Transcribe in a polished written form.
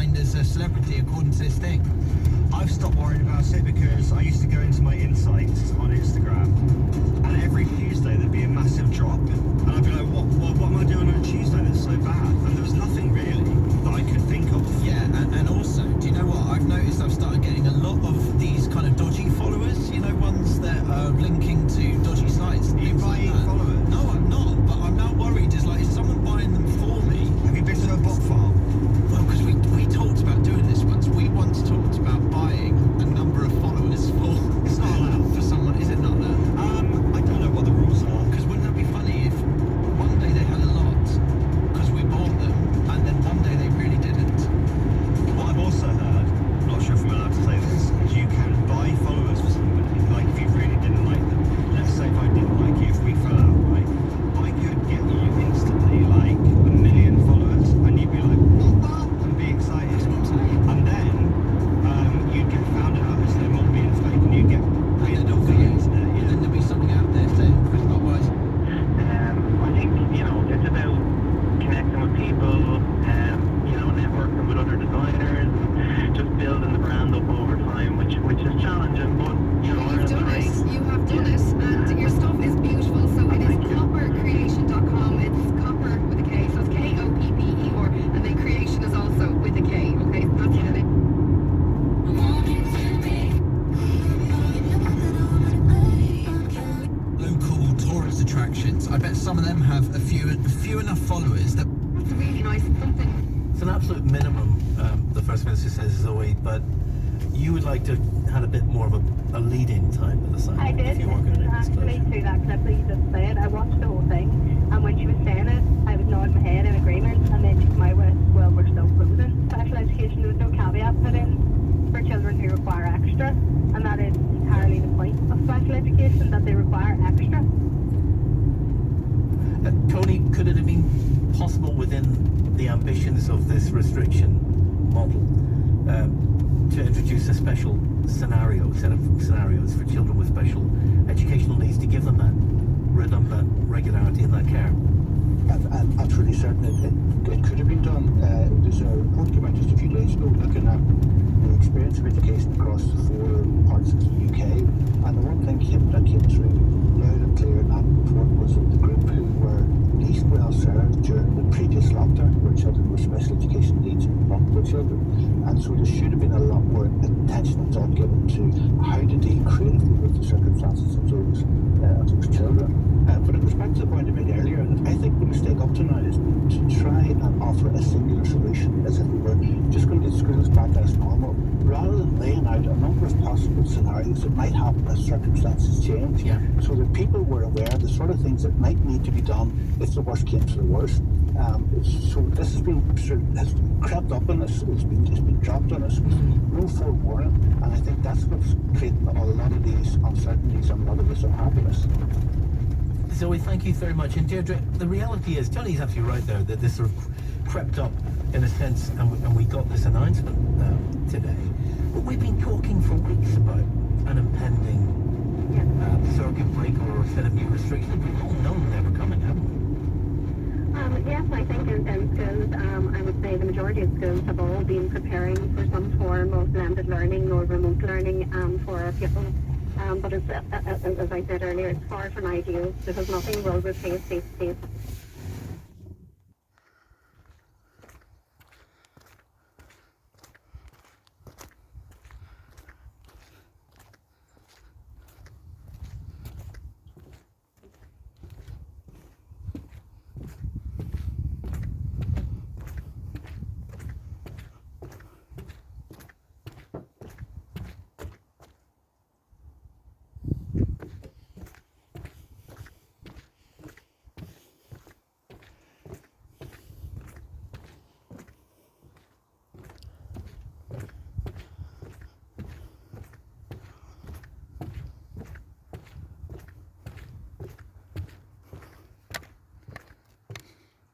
defined as a celebrity according to this thing. I've stopped worrying about it because I used to go into my insights on Instagram, and every Tuesday there'd be a massive drop, and I'd be like, what am I doing on a Tuesday that's so bad? And there was nothing really that I could think of. Yeah, and also, do you know what? I've noticed I've started getting a lot of these kind of dodgy followers, you know, ones that are linking to dodgy sites. Are you buying followers? No, I'm not, but I'm now worried. Is someone buying them for me? Have you been to a bot farm? Well, because we talked about doing this once. We once talked about buying a number of followers for... It's not allowed. For someone. Is it not allowed? I don't know what the rules are. Because wouldn't that be funny if one day they had a lot because we bought them, and then one day they really didn't? What I've also heard, I'm not sure if I'm allowed to say this, is you can buy followers for somebody. Like if you really didn't like them. Let's say if I didn't like you, if we fell out, right? I could get you instantly like 1 million followers, and you'd be like, what? And be excited. And then you'd get found out as them all being fake, and you'd get paid off the internet. And then there'd be something out there saying Chris Botwise. I think, it's about connecting with people, networking with other designers, and just building the brand up over time, which is challenging, but, You've done it, you have done it, and your stuff is beautiful, so it is coppercreation.com, it's copper with a K, so it's K-O-P-P-E, and then creation is also with a K, okay, so that's what it is. Local tourist attractions. I bet some of them have a few enough followers that... That's really nice, something. It's an absolute minimum, the First Minister says, Zoe, but you would like to have a bit more of a lead-in time with the site. I did if you were going to actually to that clip that you just said. I watched the whole thing, and when she was saying it, I was nodding my head in agreement, and then she came out with, well, we're still closing. Special education, there was no caveat put in for children who require extra, and that is entirely the point of special education, that they require extra. Tony, could it have been possible within the ambitions of this restriction model to introduce a special set of scenarios for children with special educational needs to give them that rhythm, that regularity and that care? I'm absolutely certain it could have been done. There's a report came out just a few days ago looking at the experience of education across the 4 parts of the UK, and the one thing that came through loud and clear in that report was that the group who were least well served during the previous lockdown were children with special education needs and vulnerable children. And so there should have been a lot more attention and thought given to how to deal creatively with the circumstances of those children. But it goes back to the point I made earlier, that I think the mistake up to now is to try and offer a singular solution as if we were just going to get schools back as normal, rather than laying out a number of possible scenarios that might happen as circumstances change, so that people were aware of the sort of things that might need to be done if the worst came to the worst. So this has crept up on us, it's been dropped on us with no forewarning, and I think that's what's creating a lot of these uncertainties and a lot of this unhappiness. Zoe, thank you very much. And Deirdre, the reality is, Tony's absolutely right there, that this sort of crept up in a sense, and we got this announcement today. But we've been talking for weeks about an impending circuit breaker or a set of new restrictions. We've all known they were coming, haven't we? Yes, I think in schools, I would say the majority of schools have all been preparing for some form of blended learning or remote learning for our pupils. But as I said earlier, it's far from ideal because nothing will replace face-to-face